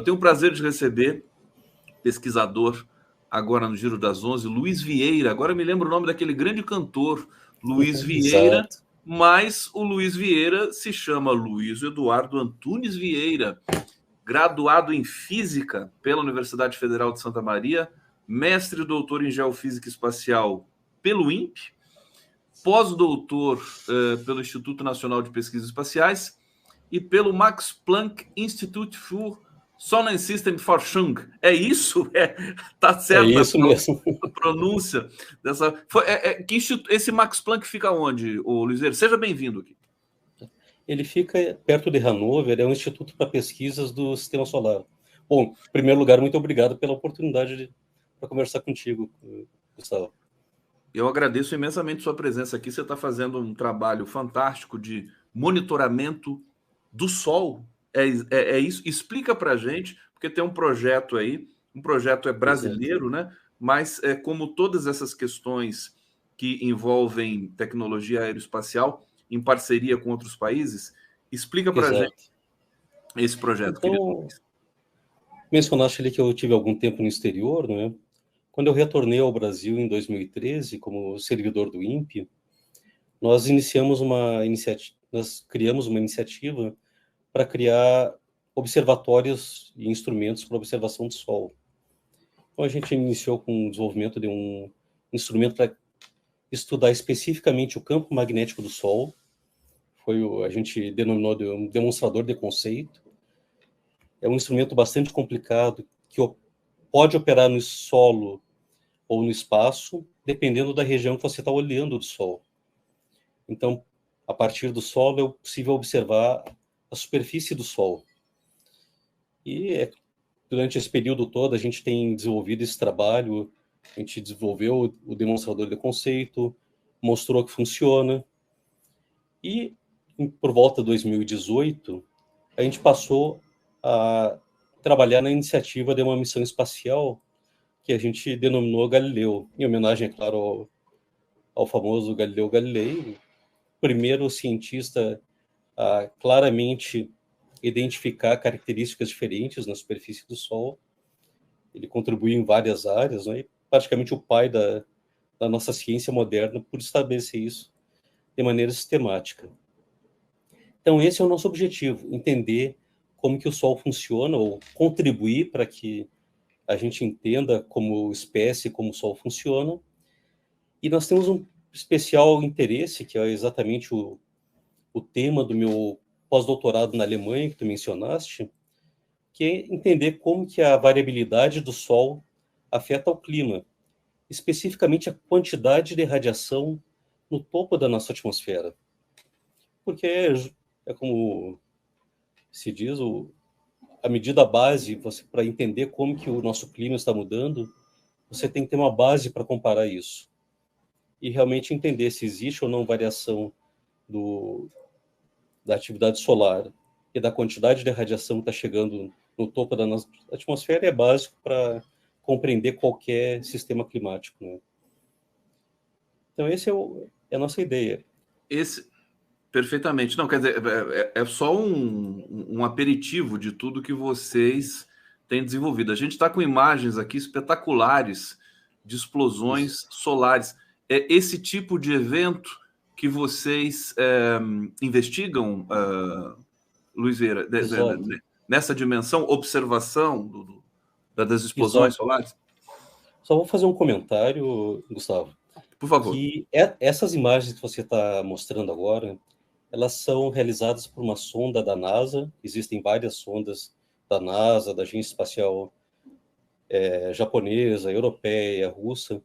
Eu tenho o prazer de receber pesquisador agora no Giro das 11, Luiz Vieira. Agora me lembro o nome daquele grande cantor, Luiz Vieira, Exato. mas o Luiz Vieira se chama Luiz Eduardo Antunes Vieira, graduado em Física pela Universidade Federal de Santa Maria, mestre e doutor em Geofísica Espacial pelo INPE, pós-doutor pelo Instituto Nacional de Pesquisas Espaciais e pelo Max Planck Institut für Sonnensystemforschung. É isso? Tá certo? É isso mesmo. A pronúncia dessa. Esse Max Planck fica onde, ô Luizeiro? Seja bem-vindo aqui. Ele fica perto de Hannover, é um instituto para pesquisas do Sistema Solar. Bom, em primeiro lugar, muito obrigado pela oportunidade para conversar contigo, Gustavo. Eu agradeço imensamente sua presença aqui. Você está fazendo um trabalho fantástico de monitoramento do Sol. É isso? Explica para a gente, porque tem um projeto aí, um projeto brasileiro, né? Mas como todas essas questões que envolvem tecnologia aeroespacial, em parceria com outros países, explica para a gente esse projeto, querido Luiz. Mencionaste ali que eu tive algum tempo no exterior, né? Quando eu retornei ao Brasil em 2013, como servidor do INPE, nós criamos uma iniciativa para criar observatórios e instrumentos para observação do Sol. Então, a gente iniciou com o desenvolvimento de um instrumento para estudar especificamente o campo magnético do Sol. A gente denominou de um demonstrador de conceito. É um instrumento bastante complicado que pode operar no solo ou no espaço, dependendo da região que você está olhando do Sol. Então, a partir do solo, é possível observar a superfície do Sol. E durante esse período todo, a gente tem desenvolvido esse trabalho, a gente desenvolveu o demonstrador de conceito, mostrou que funciona. E, por volta de 2018, a gente passou a trabalhar na iniciativa de uma missão espacial que a gente denominou Galileu, em homenagem, é claro, ao famoso Galileu Galilei, primeiro cientista a claramente identificar características diferentes na superfície do Sol. Ele contribuiu em várias áreas, né? E praticamente o pai da nossa ciência moderna por estabelecer isso de maneira sistemática. Então, esse é o nosso objetivo, entender como que o Sol funciona, ou contribuir para que a gente entenda como espécie, como o Sol funciona. E nós temos um especial interesse, que é exatamente o tema do meu pós-doutorado na Alemanha, que tu mencionaste, que é entender como que a variabilidade do Sol afeta o clima, especificamente a quantidade de radiação no topo da nossa atmosfera. Porque é como se diz, a medida base para entender como que o nosso clima está mudando, você tem que ter uma base para comparar isso. E realmente entender se existe ou não variação da atividade solar e da quantidade de radiação que está chegando no topo da nossa atmosfera é básico para compreender qualquer sistema climático, né? Então, essa é a nossa ideia. Perfeitamente. Não, quer dizer, é só um aperitivo de tudo que vocês têm desenvolvido. A gente está com imagens aqui espetaculares de explosões solares. É esse tipo de evento que vocês investigam, Luiz Vieira, nessa dimensão, observação das explosões solares? Só vou fazer um comentário, Gustavo. Por favor. Que essas imagens que você está mostrando agora, elas são realizadas por uma sonda da NASA. Existem várias sondas da NASA, da Agência Espacial japonesa, europeia, russa.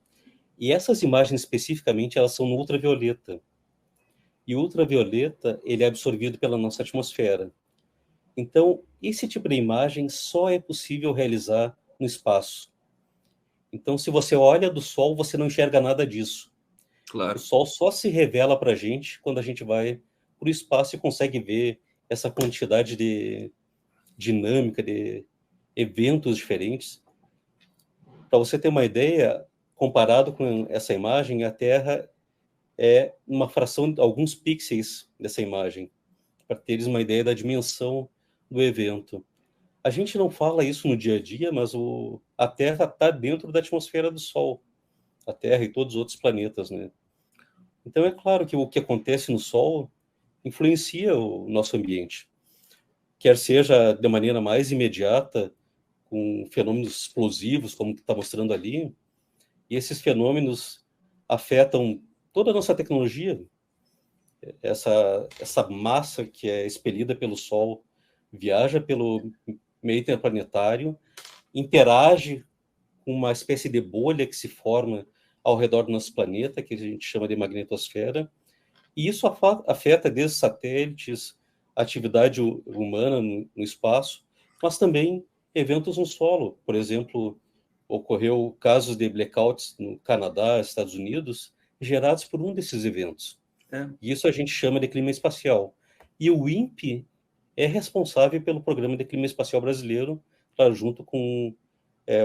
E essas imagens especificamente, elas são no ultravioleta. E o ultravioleta, ele é absorvido pela nossa atmosfera. Então, esse tipo de imagem só é possível realizar no espaço. Então, se você olha do Sol, você não enxerga nada disso. Claro. O Sol só se revela para a gente quando a gente vai para o espaço e consegue ver essa quantidade de dinâmica, de eventos diferentes. Para você ter uma ideia, comparado com essa imagem, a Terra é uma fração de alguns pixels dessa imagem, para teres uma ideia da dimensão do evento. A gente não fala isso no dia a dia, mas a Terra está dentro da atmosfera do Sol, a Terra e todos os outros planetas, né? Então é claro que o que acontece no Sol influencia o nosso ambiente, quer seja de maneira mais imediata, com fenômenos explosivos, como está mostrando ali, e esses fenômenos afetam toda a nossa tecnologia. Essa massa que é expelida pelo Sol viaja pelo meio interplanetário, interage com uma espécie de bolha que se forma ao redor do nosso planeta, que a gente chama de magnetosfera, e isso afeta desde satélites, atividade humana no espaço, mas também eventos no solo. Por exemplo, ocorreu casos de blackouts no Canadá, Estados Unidos, gerados por um desses eventos. E isso a gente chama de clima espacial. E o INPE é responsável pelo Programa de Clima Espacial Brasileiro, junto com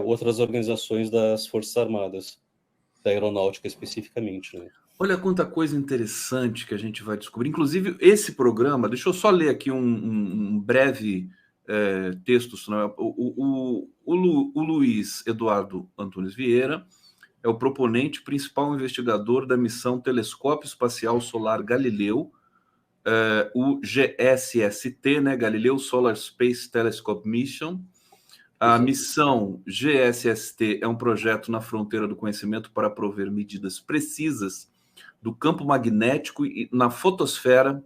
outras organizações das Forças Armadas, da aeronáutica especificamente, né? Olha quanta coisa interessante que a gente vai descobrir. Inclusive, esse programa, deixa eu só ler aqui um breve texto. O Luiz Eduardo Antunes Vieira é o proponente principal investigador da missão Telescópio Espacial Solar Galileu, o GSST, né, Galileu Solar Space Telescope Mission. A missão GSST é um projeto na fronteira do conhecimento para prover medidas precisas do campo magnético na fotosfera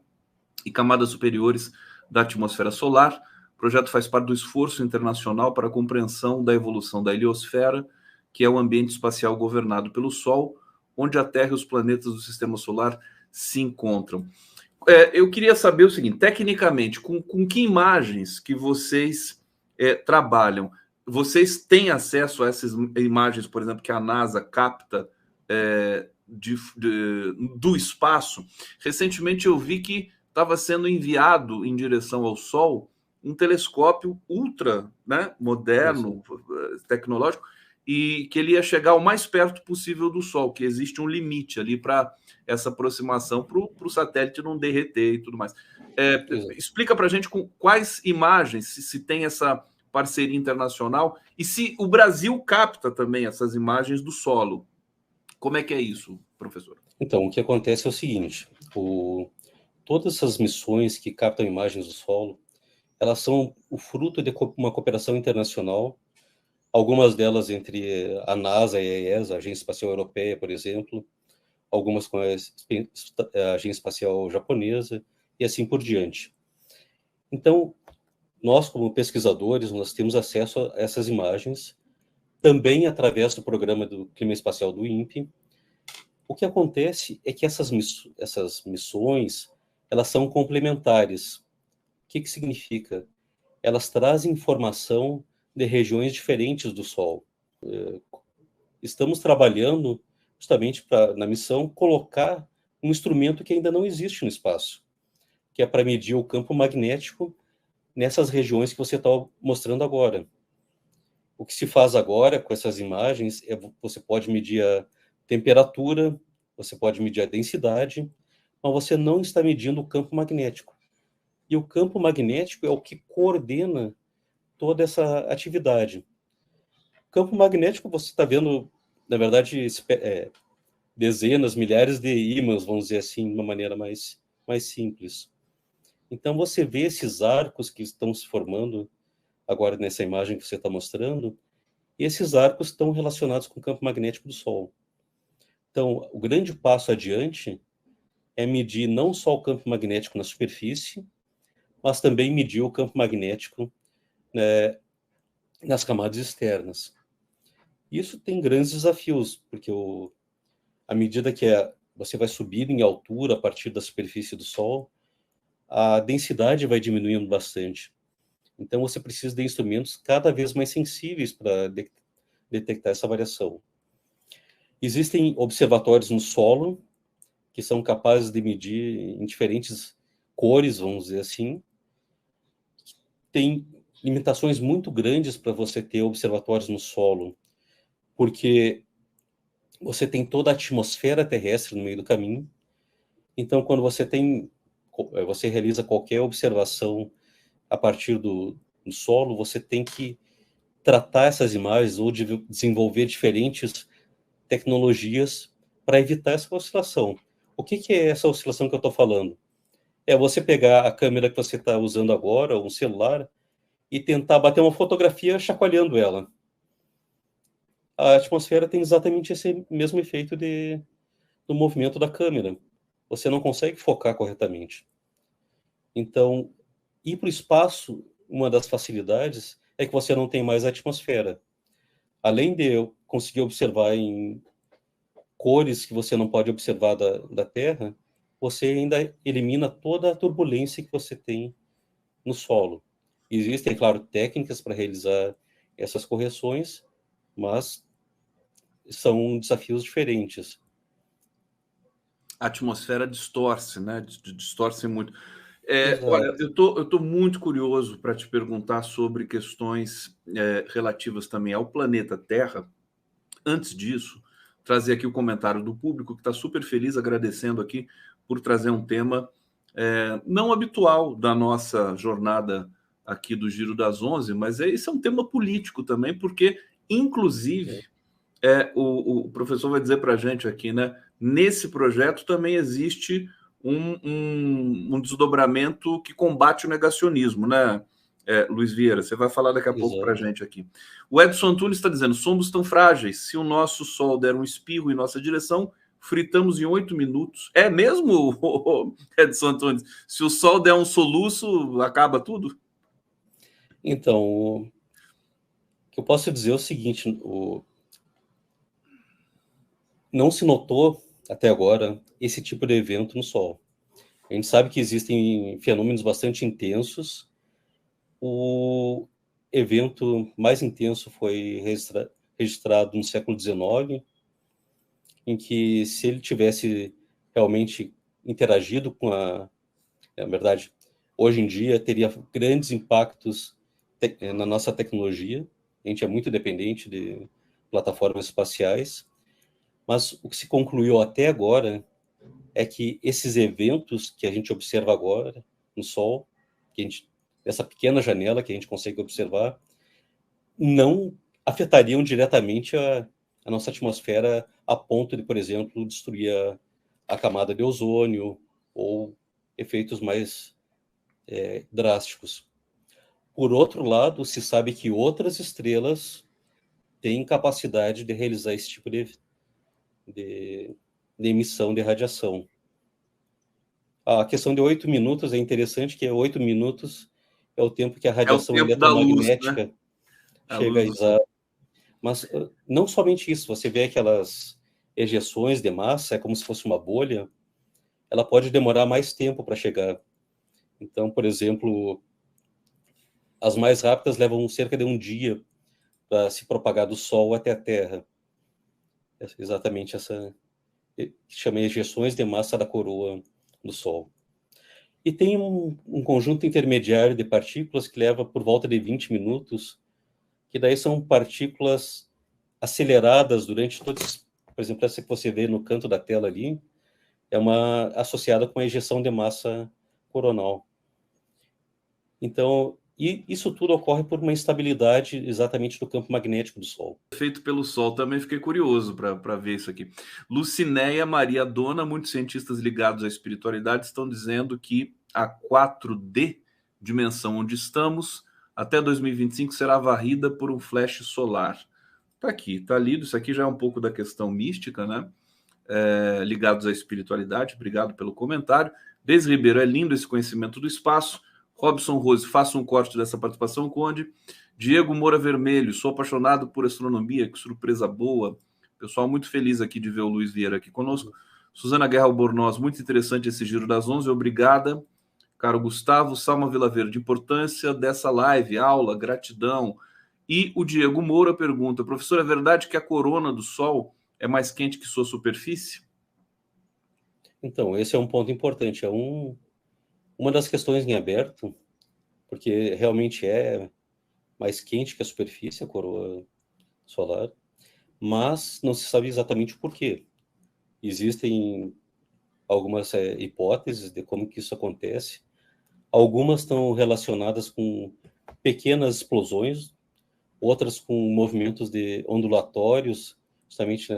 e camadas superiores da atmosfera solar. O projeto faz parte do esforço internacional para a compreensão da evolução da heliosfera, que é o ambiente espacial governado pelo Sol, onde a Terra e os planetas do sistema solar se encontram. Eu queria saber o seguinte, tecnicamente, com que imagens que vocês trabalham? Vocês têm acesso a essas imagens, por exemplo, que a NASA capta do espaço? Recentemente eu vi que estava sendo enviado em direção ao Sol um telescópio ultra, né, moderno, tecnológico, e que ele ia chegar o mais perto possível do Sol, que existe um limite ali para essa aproximação, para o satélite não derreter e tudo mais. Explica para a gente com quais imagens se tem essa parceria internacional e se o Brasil capta também essas imagens do solo. Como é que é isso, professor? Então, o que acontece é o seguinte, todas essas missões que captam imagens do solo, elas são o fruto de uma cooperação internacional, algumas delas entre a NASA e a ESA, a Agência Espacial Europeia, por exemplo, algumas com a Agência Espacial Japonesa, e assim por diante. Então, nós, como pesquisadores, nós temos acesso a essas imagens, também através do programa do Clima Espacial do INPE. O que acontece é que essas missões, elas são complementares. O que significa? Elas trazem informação de regiões diferentes do Sol. Estamos trabalhando justamente na missão, colocar um instrumento que ainda não existe no espaço, que é para medir o campo magnético nessas regiões que você está mostrando agora. O que se faz agora com essas imagens é você pode medir a temperatura, você pode medir a densidade, mas você não está medindo o campo magnético. E o campo magnético é o que coordena toda essa atividade. O campo magnético, você está vendo, na verdade, dezenas, milhares de ímãs, vamos dizer assim, de uma maneira mais simples. Então, você vê esses arcos que estão se formando agora nessa imagem que você está mostrando, e esses arcos estão relacionados com o campo magnético do Sol. Então, o grande passo adiante é medir não só o campo magnético na superfície, mas também medir o campo magnético, né, nas camadas externas. Isso tem grandes desafios, porque à medida que você vai subindo em altura a partir da superfície do Sol, a densidade vai diminuindo bastante. Então, você precisa de instrumentos cada vez mais sensíveis para detectar essa variação. Existem observatórios no solo que são capazes de medir em diferentes cores, vamos dizer assim. Tem limitações muito grandes para você ter observatórios no solo, porque você tem toda a atmosfera terrestre no meio do caminho. Então, quando você realiza qualquer observação a partir no solo, você tem que tratar essas imagens ou desenvolver diferentes tecnologias para evitar essa oscilação. O que é essa oscilação que eu estou falando? É você pegar a câmera que você está usando agora, ou um celular, e tentar bater uma fotografia chacoalhando ela. A atmosfera tem exatamente esse mesmo efeito do movimento da câmera. Você não consegue focar corretamente. Então, ir para o espaço, uma das facilidades é que você não tem mais a atmosfera. Além de eu conseguir observar em cores que você não pode observar da Terra, você ainda elimina toda a turbulência que você tem no solo. Existem, claro, técnicas para realizar essas correções, mas são desafios diferentes. A atmosfera distorce, né? Distorce muito. Exato. Olha, eu tô muito curioso para te perguntar sobre questões relativas também ao planeta Terra. Antes disso, trazer aqui o comentário do público que está super feliz, agradecendo aqui por trazer um tema não habitual da nossa jornada aqui do Giro das 11, mas esse é um tema político também, porque, inclusive, o professor vai dizer para a gente aqui, né? Nesse projeto também existe um desdobramento que combate o negacionismo, né, Luiz Vieira? Você vai falar daqui a pouco para a gente aqui. O Edson Antunes está dizendo: somos tão frágeis. Se o nosso Sol der um espirro em nossa direção, fritamos em 8 minutos. É mesmo, Edson Antunes? Se o Sol der um soluço, acaba tudo? Então, o que eu posso dizer é o seguinte: não se notou até agora esse tipo de evento no Sol. A gente sabe que existem fenômenos bastante intensos. O evento mais intenso foi registrado no século XIX, em que, se ele tivesse realmente interagido com na verdade, hoje em dia teria grandes impactos na nossa tecnologia. A gente é muito dependente de plataformas espaciais, mas o que se concluiu até agora é que esses eventos que a gente observa agora no Sol, essa pequena janela que a gente consegue observar, não afetariam diretamente a nossa atmosfera a ponto de, por exemplo, destruir a camada de ozônio ou efeitos mais drásticos. Por outro lado, se sabe que outras estrelas têm capacidade de realizar esse tipo de emissão de radiação. A questão de 8 minutos é interessante, que 8 minutos é o tempo que a radiação É o tempo da luz, eletromagnética né? chega a usar. Mas não somente isso, você vê aquelas ejeções de massa, é como se fosse uma bolha, ela pode demorar mais tempo para chegar. Então, por exemplo, as mais rápidas levam cerca de um dia para se propagar do Sol até a Terra. Exatamente essa que chama ejeções de massa da coroa do Sol. E tem um conjunto intermediário de partículas que leva por volta de 20 minutos, que daí são partículas aceleradas durante todos. Por exemplo, essa que você vê no canto da tela ali, é uma associada com a ejeção de massa coronal. Então, isso tudo ocorre por uma instabilidade exatamente do campo magnético do Sol. Feito pelo Sol, também fiquei curioso para ver isso aqui. Lucinéia Maria Dona, muitos cientistas ligados à espiritualidade estão dizendo que a 4D, dimensão onde estamos, até 2025 será varrida por um flash solar. Tá aqui, tá lido. Isso aqui já é um pouco da questão mística, né? Ligados à espiritualidade. Obrigado pelo comentário. Deise Ribeiro, é lindo esse conhecimento do espaço. Robson Rose, faça um corte dessa participação, Conde. Diego Moura Vermelho, sou apaixonado por astronomia, que surpresa boa. Pessoal, muito feliz aqui de ver o Luiz Vieira aqui conosco. Suzana Guerra Albornoz, muito interessante esse Giro das 11, obrigada. Caro Gustavo, Salma Vilaverde, importância dessa live, aula, gratidão. E o Diego Moura pergunta: professor, é verdade que a corona do Sol é mais quente que sua superfície? Então, esse é um ponto importante. É uma das questões em aberto, porque realmente é mais quente que a superfície, a coroa solar, mas não se sabe exatamente o porquê. Existem algumas hipóteses de como que isso acontece. Algumas estão relacionadas com pequenas explosões, outras com movimentos ondulatórios, justamente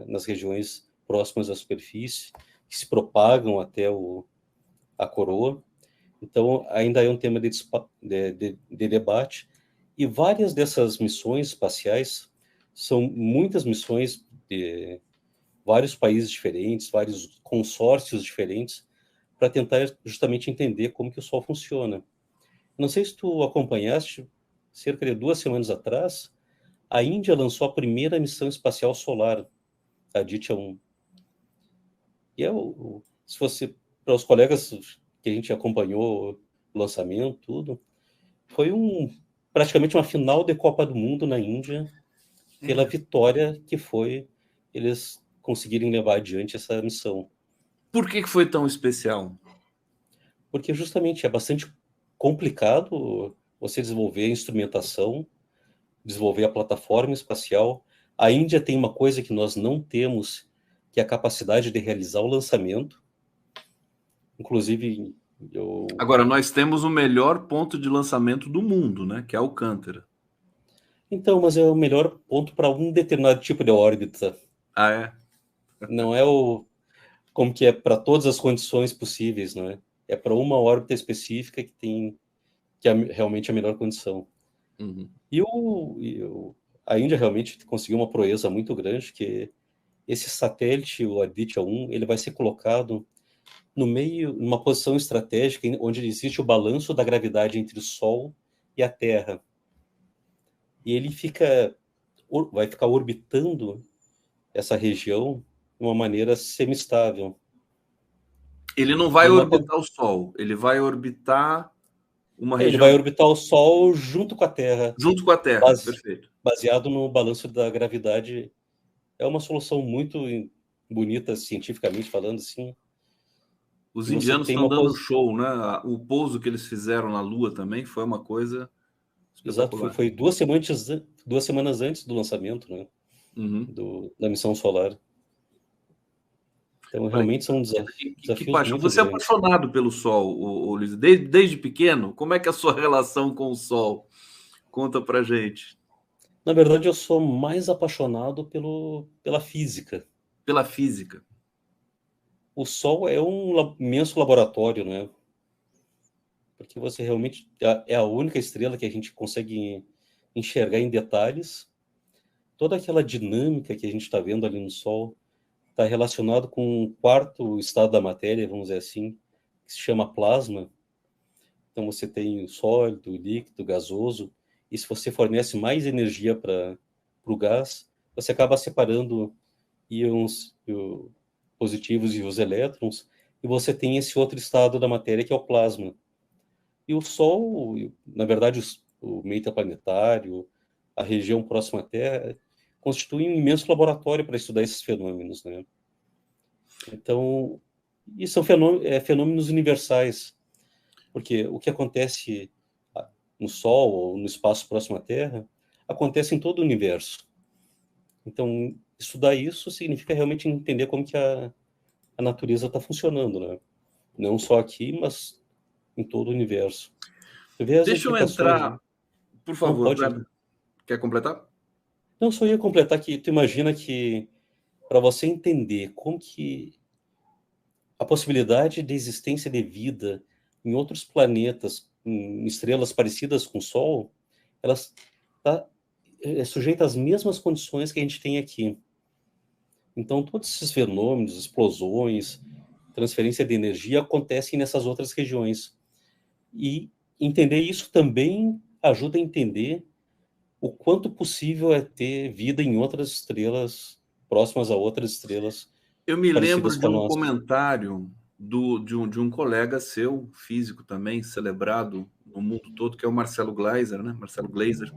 nas regiões próximas à superfície, que se propagam até a coroa. Então, ainda é um tema de debate. E várias dessas missões espaciais são muitas missões de vários países diferentes, vários consórcios diferentes, para tentar justamente entender como que o Sol funciona. Não sei se tu acompanhaste, cerca de 2 semanas atrás, a Índia lançou a primeira missão espacial solar, a Aditya-1. E se você, para os colegas que a gente acompanhou o lançamento, tudo, foi praticamente uma final de Copa do Mundo na Índia, pela vitória que foi eles conseguirem levar adiante essa missão. Por que foi tão especial? Porque justamente é bastante complicado você desenvolver a instrumentação, desenvolver a plataforma espacial. A Índia tem uma coisa que nós não temos, que é a capacidade de realizar o lançamento. Inclusive, Agora, nós temos o melhor ponto de lançamento do mundo, né? Que é Alcântara. Então, mas é o melhor ponto para um determinado tipo de órbita. Ah, é? Não é como que é para todas as condições possíveis, não é? É para uma órbita específica que é realmente a melhor condição. Uhum. E a Índia realmente conseguiu uma proeza muito grande, que esse satélite, o Aditya-1, ele vai ser colocado no meio, numa posição estratégica onde existe o balanço da gravidade entre o Sol e a Terra. E ele vai ficar orbitando essa região de uma maneira semi-estável. Ele não vai orbitar o Sol, ele vai orbitar uma região... Ele vai orbitar o Sol junto com a Terra. Junto com a Terra, perfeito. Baseado no balanço da gravidade. É uma solução muito bonita, cientificamente falando, assim. Os indianos estão dando show, né? O pouso que eles fizeram na Lua também foi uma coisa espetacular. Exato, foi 2 semanas antes do lançamento, né? Uhum. Da missão solar. Então, realmente são desafios muito Você é grandes. apaixonado pelo Sol, Luiz, desde pequeno? Como é que é a sua relação com o Sol? Conta pra gente. Na verdade, eu sou mais apaixonado pela física. Pela física. O Sol é um imenso laboratório, né? Porque você realmente é a única estrela que a gente consegue enxergar em detalhes. Toda aquela dinâmica que a gente está vendo ali no Sol está relacionado com o quarto estado da matéria, vamos dizer assim, que se chama plasma. Então você tem o sólido, o líquido, o gasoso, e se você fornece mais energia para o gás, você acaba separando íons positivos e os elétrons, e você tem esse outro estado da matéria que é o plasma. E o Sol, na verdade, o meio interplanetário, a região próxima à Terra, constitui um imenso laboratório para estudar esses fenômenos, né? Então, e são fenômenos universais, porque o que acontece no Sol ou no espaço próximo à Terra acontece em todo o universo. Então, estudar isso significa realmente entender como que a natureza está funcionando, né? Não só aqui, mas em todo o universo. Deixa eu entrar, por favor. Não, pode ir. Quer completar? Não, só ia completar que tu imagina que para você entender como que a possibilidade de existência de vida em outros planetas, em estrelas parecidas com o Sol, elas tá sujeita às mesmas condições que a gente tem aqui. Então, todos esses fenômenos, explosões, transferência de energia acontecem nessas outras regiões. E entender isso também ajuda a entender o quanto possível é ter vida em outras estrelas, próximas a outras estrelas. Eu me lembro de um comentário de um colega seu, físico também, celebrado no mundo todo, que é o Marcelo Gleiser, né? Marcelo Gleiser.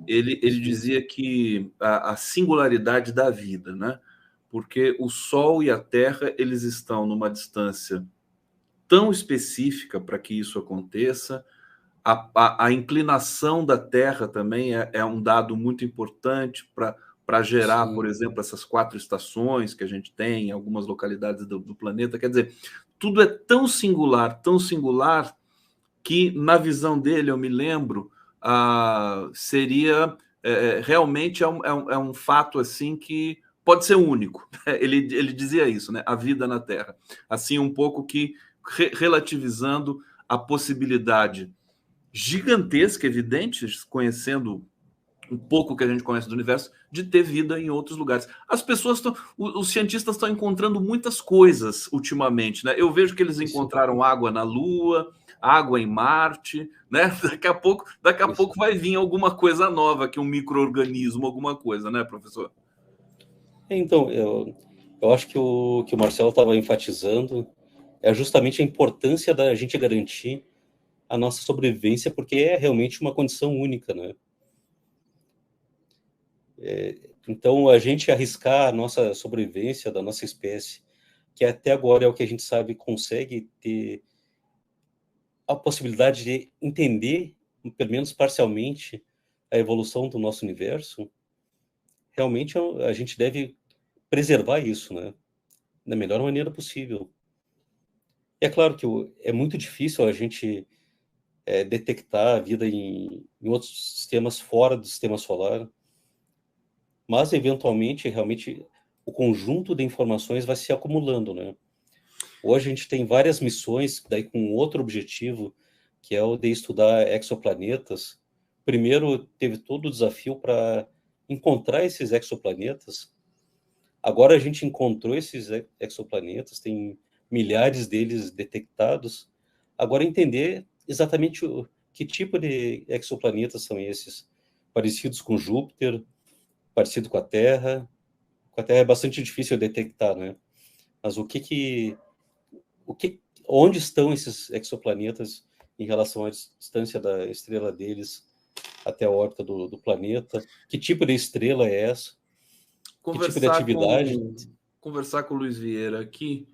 Ele dizia que a singularidade da vida, né? Porque o Sol e a Terra, eles estão numa distância tão específica para que isso aconteça. A inclinação da Terra também é um dado muito importante para gerar, por exemplo, essas 4 estações que a gente tem em algumas localidades do planeta. Quer dizer, tudo é tão singular, que, na visão dele, eu me lembro, seria realmente é um fato assim que pode ser único. Ele dizia isso, né? A vida na Terra. Assim, um pouco que relativizando a possibilidade gigantesca, evidente, conhecendo um pouco que a gente conhece do universo, de ter vida em outros lugares. As pessoas estão, os cientistas estão encontrando muitas coisas ultimamente, né? Eu vejo que eles encontraram água na Lua, água em Marte, né? Daqui a pouco vai vir alguma coisa nova, que um micro-organismo, alguma coisa, né, professor? Então, eu acho que o Marcelo estava enfatizando é justamente a importância da gente garantir a nossa sobrevivência, porque é realmente uma condição única, né? Então, a gente arriscar a nossa sobrevivência da nossa espécie, que até agora é o que a gente sabe, consegue ter a possibilidade de entender, pelo menos parcialmente, a evolução do nosso universo, realmente a gente deve preservar isso, né? Da melhor maneira possível. E é claro que é muito difícil a gente detectar a vida em outros sistemas fora do sistema solar, mas eventualmente, realmente, o conjunto de informações vai se acumulando, né? Hoje a gente tem várias missões, daí com outro objetivo, que é o de estudar exoplanetas. Primeiro teve todo o desafio para encontrar esses exoplanetas. Agora a gente encontrou esses exoplanetas, tem milhares deles detectados. Agora entender exatamente que tipo de exoplanetas são esses, parecidos com Júpiter, parecido com a Terra. Com a Terra é bastante difícil detectar, né? Mas onde estão esses exoplanetas em relação à distância da estrela deles até a órbita do planeta? Que tipo de estrela é essa? Que tipo de Conversar atividade? com o Luiz Vieira aqui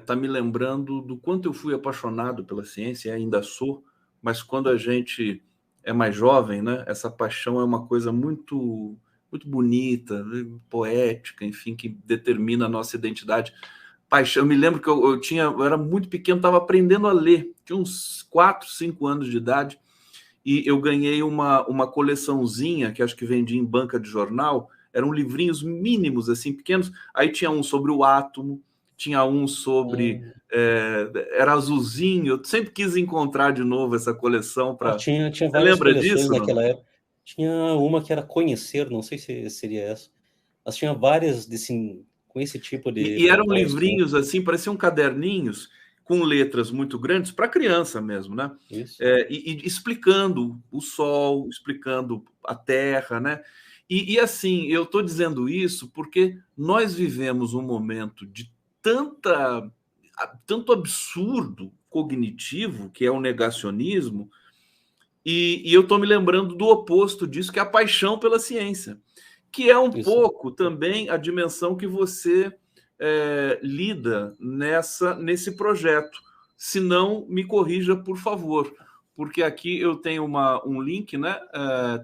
tá me lembrando do quanto eu fui apaixonado pela ciência, e ainda sou, mas quando a gente é mais jovem, né, essa paixão é uma coisa muito, muito bonita, né, poética, enfim, que determina a nossa identidade. Paixão, eu me lembro que eu era muito pequeno, estava aprendendo a ler, tinha uns 4, 5 anos de idade, e eu ganhei uma coleçãozinha que acho que vendia em banca de jornal, eram livrinhos mínimos, assim, pequenos. Aí tinha um sobre o átomo, tinha um sobre. Era azulzinho. Eu sempre quis encontrar de novo essa coleção para. Tinha Você várias lembra coleções disso, não? naquela época. Tinha uma que era Conhecer, não sei se seria essa. Mas tinha várias com esse tipo de E eram propósito, né? livrinhos assim, pareciam caderninhos com letras muito grandes para criança mesmo, né? Isso. E explicando o Sol, explicando a Terra, né? E assim, eu estou dizendo isso porque nós vivemos um momento de tanto absurdo cognitivo, que é o negacionismo, e eu estou me lembrando do oposto disso, que é a paixão pela ciência, que é um Isso. pouco também a dimensão que você lida nesse projeto. Se não, me corrija, por favor, porque aqui eu tenho um link, né?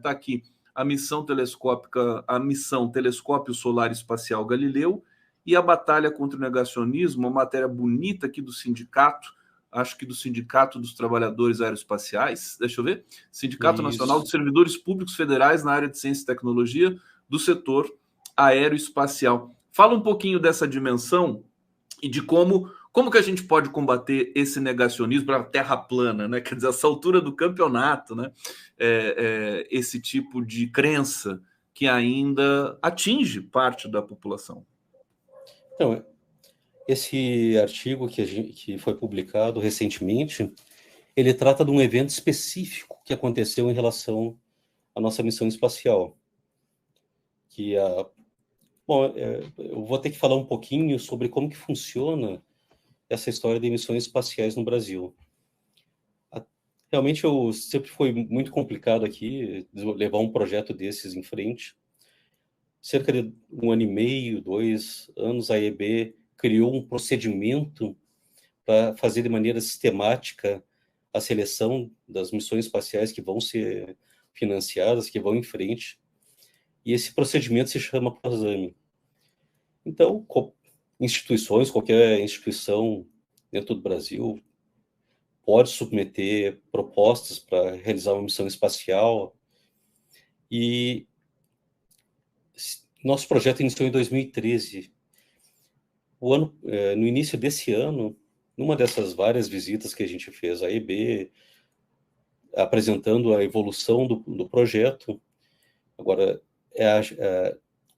Tá aqui a missão telescópica, a missão Telescópio Solar Espacial Galileu e a batalha contra o negacionismo, uma matéria bonita aqui do sindicato, acho que do Sindicato dos Trabalhadores Aeroespaciais, deixa eu ver, Sindicato Nacional dos Isso. Servidores Públicos Federais na área de Ciência e Tecnologia do setor aeroespacial. Fala um pouquinho dessa dimensão e de como que a gente pode combater esse negacionismo para a terra plana, né? Quer dizer, essa altura do campeonato, né? Esse tipo de crença que ainda atinge parte da população. Então, esse artigo que foi publicado recentemente, ele trata de um evento específico que aconteceu em relação à nossa missão espacial. Bom, eu vou ter que falar um pouquinho sobre como que funciona essa história de missões espaciais no Brasil. Realmente, sempre foi muito complicado aqui levar um projeto desses em frente. Cerca de 1 ano e meio, 2 anos, a EB criou um procedimento para fazer de maneira sistemática a seleção das missões espaciais que vão ser financiadas, que vão em frente. E esse procedimento se chama PROSAME. Então, qualquer instituição dentro do Brasil pode submeter propostas para realizar uma missão espacial. E nosso projeto iniciou em 2013. No início desse ano, numa dessas várias visitas que a gente fez à EB, apresentando a evolução do projeto, agora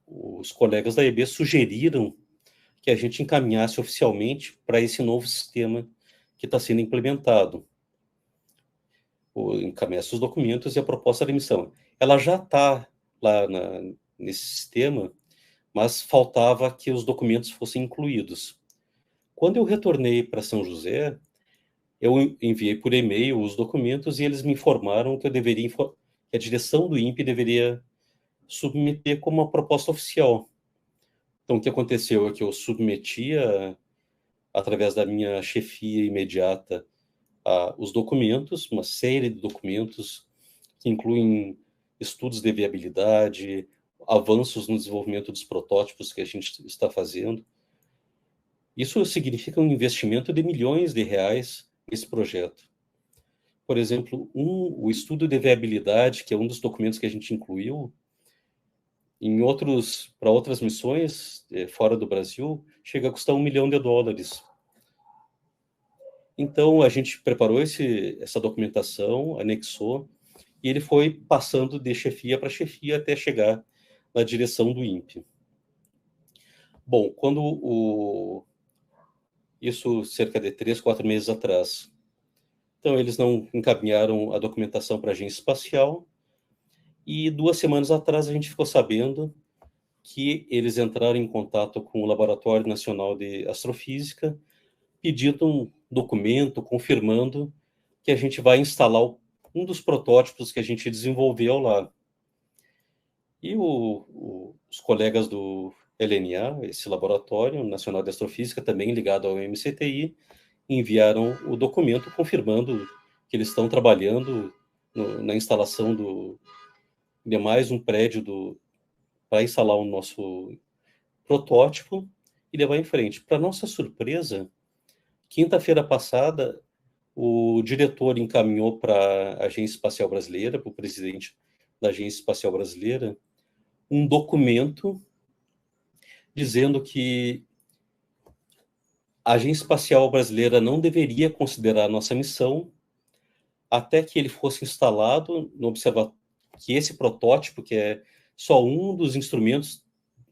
os colegas da EB sugeriram que a gente encaminhasse oficialmente para esse novo sistema que está sendo implementado. Encaminhasse os documentos e a proposta da missão. Ela já está lá nesse sistema, mas faltava que os documentos fossem incluídos. Quando eu retornei para São José, eu enviei por e-mail os documentos e eles me informaram que que a direção do INPE deveria submeter como uma proposta oficial. Então, o que aconteceu é que eu submetia, através da minha chefia imediata, os documentos, uma série de documentos que incluem estudos de viabilidade, avanços no desenvolvimento dos protótipos que a gente está fazendo. Isso significa um investimento de milhões de reais nesse projeto. Por exemplo, o estudo de viabilidade, que é um dos documentos que a gente incluiu, para outras missões fora do Brasil, chega a custar $1 milhão. Então, a gente preparou essa documentação, anexou, e ele foi passando de chefia para chefia até chegar na direção do INPE. Bom, isso cerca de 3, 4 meses atrás. Então, eles não encaminharam a documentação para a agência espacial, e 2 semanas atrás a gente ficou sabendo que eles entraram em contato com o Laboratório Nacional de Astrofísica, pedindo um documento confirmando que a gente vai instalar um dos protótipos que a gente desenvolveu lá. E os colegas do LNA, esse Laboratório Nacional de Astrofísica, também ligado ao MCTI, enviaram o documento confirmando que eles estão trabalhando na instalação de mais um prédio para instalar o nosso protótipo e levar em frente. Para nossa surpresa, quinta-feira passada, o diretor encaminhou para a Agência Espacial Brasileira, para o presidente da Agência Espacial Brasileira, um documento dizendo que a Agência Espacial Brasileira não deveria considerar a nossa missão até que ele fosse instalado no observatório, que esse protótipo, que é só um dos instrumentos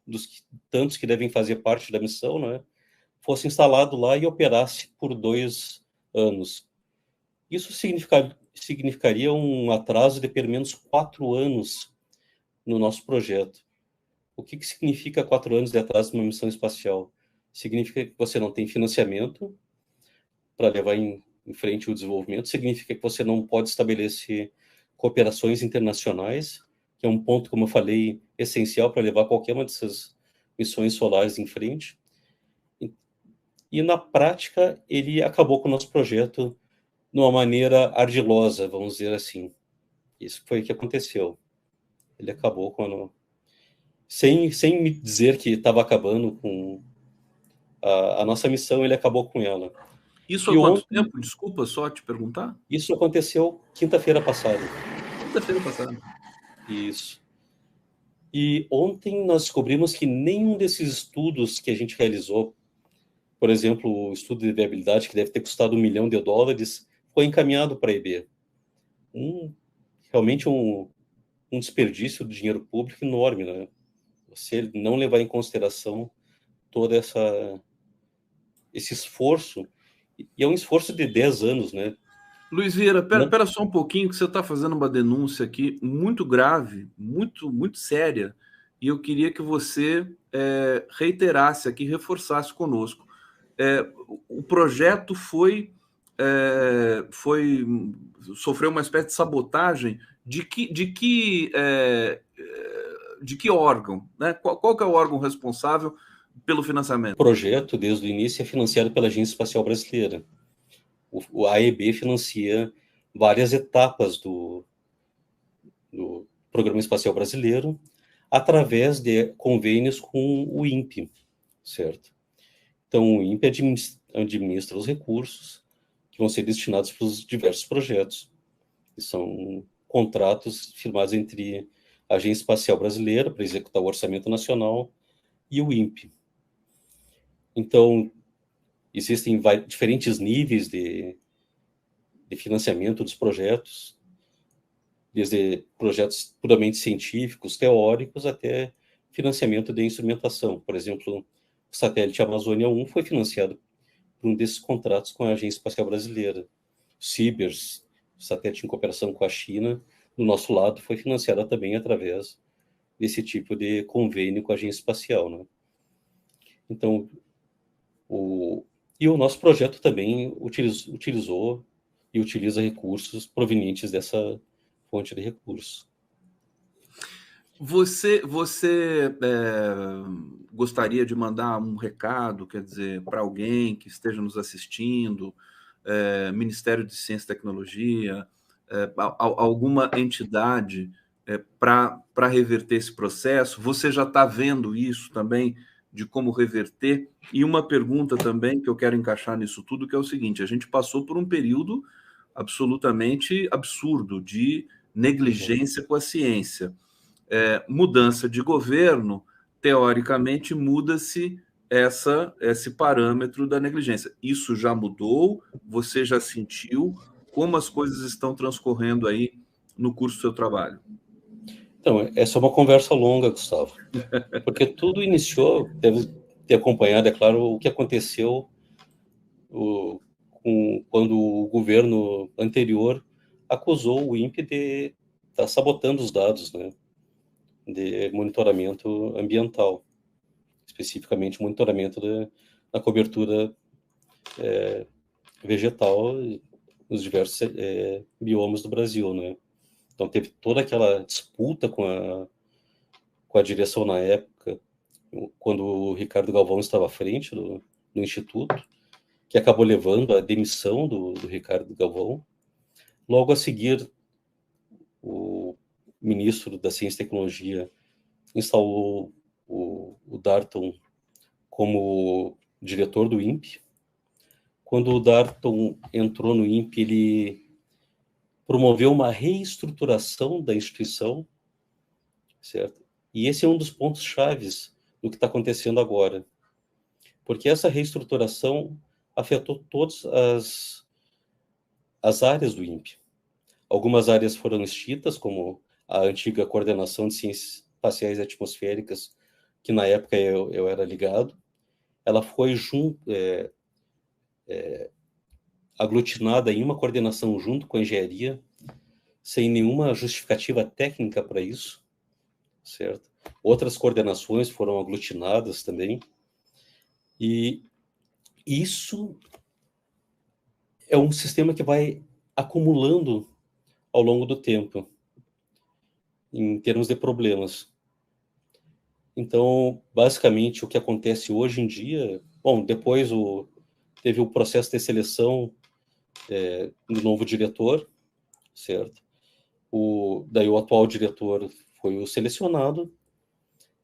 dos tantos que devem fazer parte da missão, né, fosse instalado lá e operasse por 2 anos. Isso significaria um atraso de pelo menos 4 anos no nosso projeto. O que significa 4 anos de atraso numa missão espacial? Significa que você não tem financiamento para levar em frente o desenvolvimento, significa que você não pode estabelecer cooperações internacionais, que é um ponto, como eu falei, essencial para levar qualquer uma dessas missões solares em frente. E, na prática, ele acabou com o nosso projeto de uma maneira ardilosa, vamos dizer assim. Isso foi o que aconteceu. Ele acabou sem me dizer que estava acabando com a nossa missão, ele acabou com ela. Isso há quanto tempo? Desculpa só te perguntar. Isso aconteceu quinta-feira passada. Quinta-feira passada. Isso. E ontem nós descobrimos que nenhum desses estudos que a gente realizou, por exemplo, o estudo de viabilidade, que deve ter custado $1 milhão, foi encaminhado para a EB. Realmente um desperdício de dinheiro público enorme, né? Você não levar em consideração todo esse esforço, e é um esforço de 10 anos, né? Luiz Vieira, pera só um pouquinho, que você está fazendo uma denúncia aqui muito grave, muito, muito séria, e eu queria que você reiterasse aqui, reforçasse conosco. O projeto sofreu uma espécie de sabotagem de que órgão, né? Qual que é o órgão responsável pelo financiamento? O projeto, desde o início, é financiado pela Agência Espacial Brasileira. A AEB financia várias etapas do Programa Espacial Brasileiro através de convênios com o INPE, certo? Então, o INPE administra os recursos vão ser destinados para os diversos projetos. Que são contratos firmados entre a Agência Espacial Brasileira, para executar o Orçamento Nacional, e o INPE. Então, existem diferentes níveis de financiamento dos projetos, desde projetos puramente científicos, teóricos, até financiamento de instrumentação. Por exemplo, o satélite Amazônia 1 foi financiado por um desses contratos com a Agência Espacial Brasileira. O CIBERS, o satélite em cooperação com a China, do nosso lado, foi financiada também através desse tipo de convênio com a Agência Espacial, né? Então, o nosso projeto também utilizou e utiliza recursos provenientes dessa fonte de recursos. Você gostaria de mandar um recado, quer dizer, para alguém que esteja nos assistindo, Ministério de Ciência e Tecnologia, alguma entidade para reverter esse processo? Você já está vendo isso também, de como reverter? E uma pergunta também que eu quero encaixar nisso tudo, que é o seguinte: a gente passou por um período absolutamente absurdo de negligência com a ciência. Mudança de governo, teoricamente, muda-se esse parâmetro da negligência. Isso já mudou? Você já sentiu? Como as coisas estão transcorrendo aí no curso do seu trabalho? Então, essa é uma conversa longa, Gustavo, porque tudo iniciou, deve ter acompanhado, é claro, o que aconteceu quando o governo anterior acusou o INPE de estar sabotando os dados, né, de monitoramento ambiental, especificamente monitoramento da cobertura vegetal nos diversos biomas do Brasil, né? Então teve toda aquela disputa com a direção na época, quando o Ricardo Galvão estava à frente do Instituto, que acabou levando à demissão do Ricardo Galvão. Logo a seguir, o ministro da Ciência e Tecnologia instalou o Darton como diretor do INPE. Quando o Darton entrou no INPE, ele promoveu uma reestruturação da instituição, certo? E esse é um dos pontos chaves do que está acontecendo agora, porque essa reestruturação afetou todas as áreas do INPE. Algumas áreas foram extintas, como a antiga Coordenação de Ciências Espaciais e Atmosféricas, que na época eu era ligado. Ela foi aglutinada em uma coordenação junto com a engenharia, sem nenhuma justificativa técnica para isso, certo? Outras coordenações foram aglutinadas também, e isso é um sistema que vai acumulando ao longo do tempo, em termos de problemas. Então, basicamente, o que acontece hoje em dia... Bom, depois teve o processo de seleção do novo diretor, certo? Daí o atual diretor foi o selecionado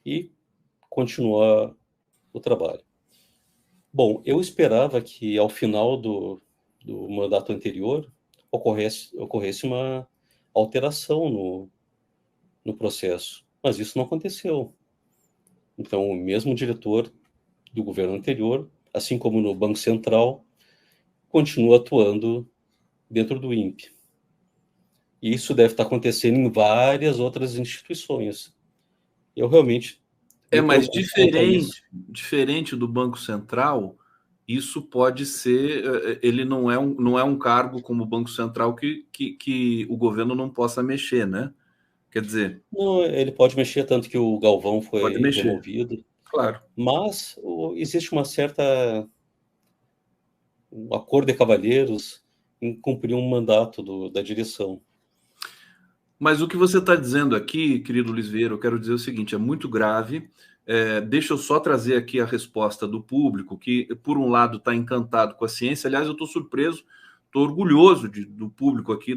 e continua o trabalho. Bom, eu esperava que ao final do mandato anterior ocorresse uma alteração no processo, mas isso não aconteceu. Então, o mesmo diretor do governo anterior, assim como no Banco Central, continua atuando dentro do INPE. E isso deve estar acontecendo em várias outras instituições. Eu realmente mas diferente do Banco Central, isso pode ser... Ele não é um cargo como o Banco Central que o governo não possa mexer, né? Quer dizer... Não, ele pode mexer, tanto que o Galvão Pode foi mexer, removido. claro. Mas existe um acordo de cavalheiros em cumprir um mandato da direção. Mas o que você está dizendo aqui, querido Luiz Vieira, eu quero dizer o seguinte: é muito grave. Deixa eu só trazer aqui a resposta do público, que, por um lado, está encantado com a ciência. Aliás, eu estou surpreso, estou orgulhoso do público aqui,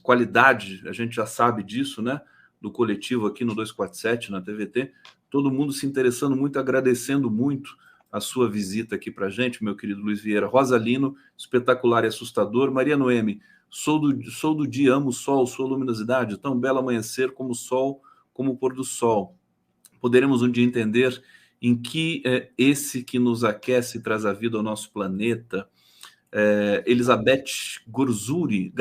qualidade, a gente já sabe disso, né? Do coletivo aqui no 247, na TVT. Todo mundo se interessando muito, agradecendo muito a sua visita aqui para a gente, meu querido Luiz Vieira. Rosalino, espetacular e assustador. Maria Noemi, sou do dia, amo o sol, sua luminosidade, tão belo amanhecer como o sol, como o pôr do sol. Poderemos um dia entender em que esse que nos aquece e traz a vida ao nosso planeta. Elizabeth Garzuri,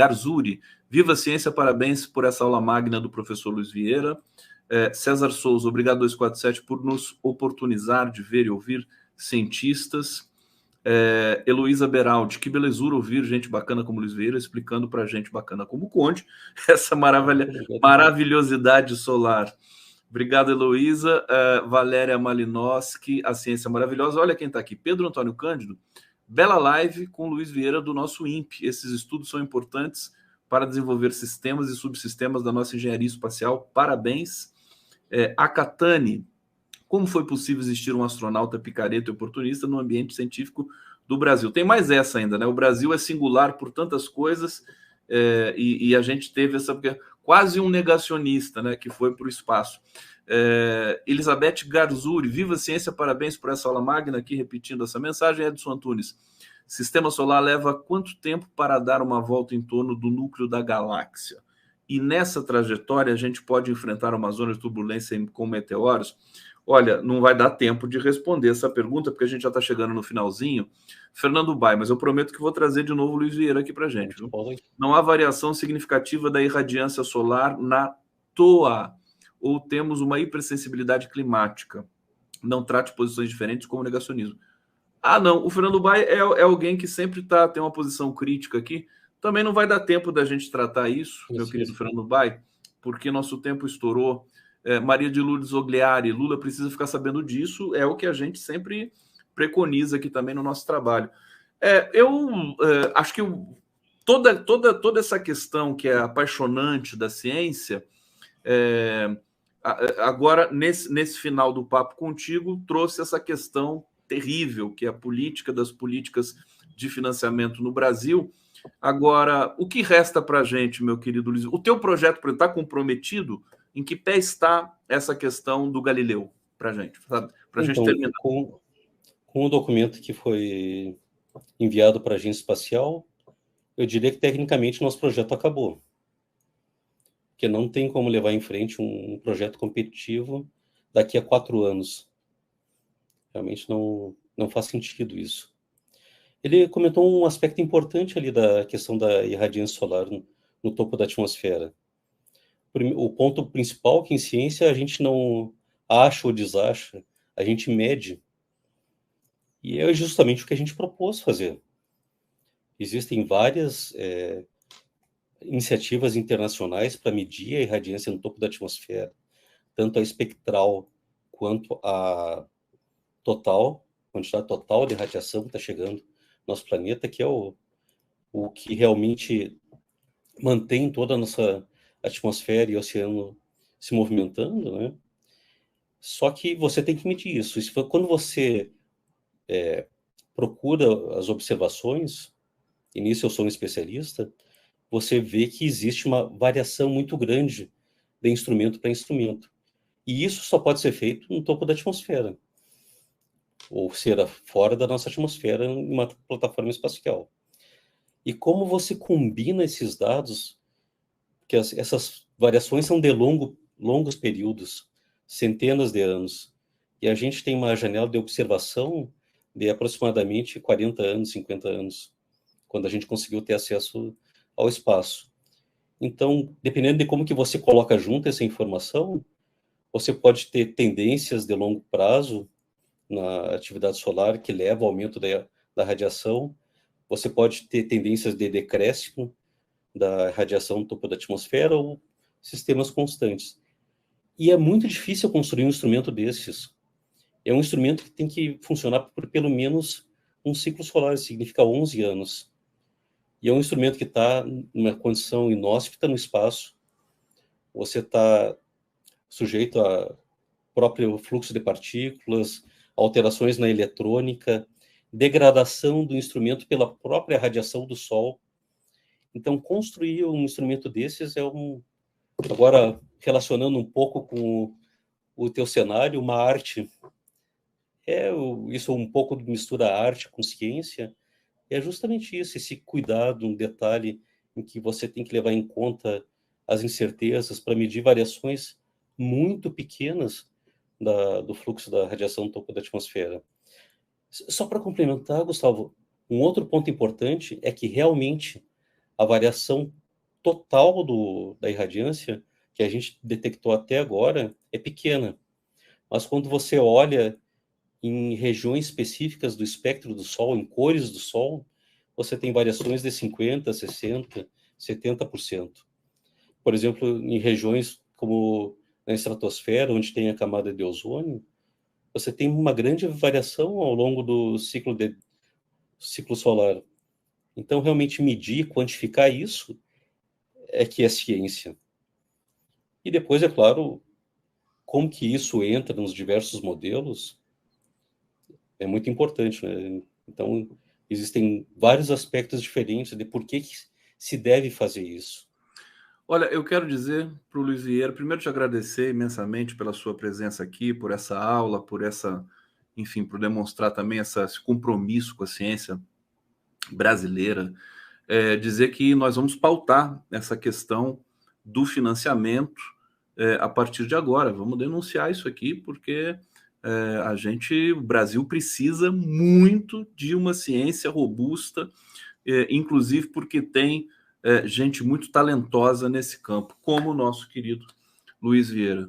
viva a ciência, parabéns por essa aula magna do professor Luiz Vieira. César Souza, obrigado 247 por nos oportunizar de ver e ouvir cientistas. Heloísa Beraldi, que belezura ouvir gente bacana como Luiz Vieira explicando para gente bacana como o Conde essa maravilhosidade solar. Obrigado, Heloísa. Valéria Malinowski, a ciência maravilhosa. Olha quem está aqui, Pedro Antônio Cândido. Bela live com Luiz Vieira do nosso INPE. Esses estudos são importantes para desenvolver sistemas e subsistemas da nossa engenharia espacial. Parabéns. Akatani, como foi possível existir um astronauta picareta e oportunista no ambiente científico do Brasil? Tem mais essa ainda, né? O Brasil é singular por tantas coisas e a gente teve essa... quase um negacionista, né, que foi para o espaço. Elizabeth Garzuri, viva a ciência, parabéns por essa aula magna, aqui repetindo essa mensagem. Edson Antunes, sistema solar leva quanto tempo para dar uma volta em torno do núcleo da galáxia? E nessa trajetória a gente pode enfrentar uma zona de turbulência com meteoros? Olha, não vai dar tempo de responder essa pergunta, porque a gente já está chegando no finalzinho. Fernando Bai, mas eu prometo que vou trazer de novo o Luiz Vieira aqui para a gente. Viu? Não há variação significativa da irradiância solar na TOA, ou temos uma hipersensibilidade climática. Não trate posições diferentes como negacionismo. Não, o Fernando Bai é alguém que sempre tem uma posição crítica aqui. Também não vai dar tempo da gente tratar isso, meu querido Fernando Bai, porque nosso tempo estourou. Maria de Lourdes Ogliari, Lula precisa ficar sabendo disso, é o que a gente sempre preconiza aqui também no nosso trabalho. Eu acho que toda essa questão que é apaixonante da ciência, agora, nesse final do papo contigo, trouxe essa questão terrível, que é a política das políticas de financiamento no Brasil. Agora, o que resta para a gente, meu querido Luiz? O teu projeto está comprometido? Em que pé está essa questão do Galileu para a gente? Para a gente terminar. Com o documento que foi enviado para a Agência Espacial, eu diria que tecnicamente nosso projeto acabou. Porque não tem como levar em frente um projeto competitivo daqui a 4 anos. Realmente não faz sentido isso. Ele comentou um aspecto importante ali da questão da irradiância solar no topo da atmosfera. O ponto principal que em ciência a gente não acha ou desacha, a gente mede. E é justamente o que a gente propôs fazer. Existem várias iniciativas internacionais para medir a irradiância no topo da atmosfera, tanto a espectral quanto a quantidade total de radiação que está chegando no nosso planeta, que é o que realmente mantém toda a nossa atmosfera e oceano se movimentando, né? Só que você tem que medir isso. Quando você procura as observações, e nisso eu sou um especialista, você vê que existe uma variação muito grande de instrumento para instrumento. E isso só pode ser feito no topo da atmosfera, ou seja, fora da nossa atmosfera, em uma plataforma espacial. E como você combina esses dados, que essas variações são de longos períodos, centenas de anos, e a gente tem uma janela de observação de aproximadamente 40 anos, 50 anos, quando a gente conseguiu ter acesso ao espaço. Então, dependendo de como que você coloca junto essa informação, você pode ter tendências de longo prazo na atividade solar que levam ao aumento da radiação, você pode ter tendências de decréscimo da radiação no topo da atmosfera ou sistemas constantes. E é muito difícil construir um instrumento desses. É um instrumento que tem que funcionar por pelo menos um ciclo solar, significa 11 anos. E é um instrumento que está numa condição inóspita no espaço. Você está sujeito a próprio fluxo de partículas, alterações na eletrônica, degradação do instrumento pela própria radiação do Sol. Então, construir um instrumento desses agora, relacionando um pouco com o teu cenário, uma arte. Isso um pouco mistura arte com ciência, é justamente isso, esse cuidado, um detalhe em que você tem que levar em conta as incertezas para medir variações muito pequenas do fluxo da radiação no topo da atmosfera. Só para complementar, Gustavo, um outro ponto importante é que realmente a variação total da irradiância que a gente detectou até agora é pequena. Mas quando você olha em regiões específicas do espectro do Sol, em cores do Sol, você tem variações de 50%, 60%, 70%. Por exemplo, em regiões como na estratosfera, onde tem a camada de ozônio, você tem uma grande variação ao longo do ciclo solar. Então, realmente medir, quantificar isso é que é ciência. E depois, é claro, como que isso entra nos diversos modelos é muito importante, né? Então, existem vários aspectos diferentes de por que se deve fazer isso. Olha, eu quero dizer para o Luiz Vieira, primeiro te agradecer imensamente pela sua presença aqui, por essa aula, por essa, enfim, por demonstrar também esse compromisso com a ciência brasileira. Dizer que nós vamos pautar essa questão do financiamento a partir de agora. Vamos denunciar isso aqui, porque o Brasil precisa muito de uma ciência robusta, inclusive porque tem gente muito talentosa nesse campo, como o nosso querido Luiz Vieira.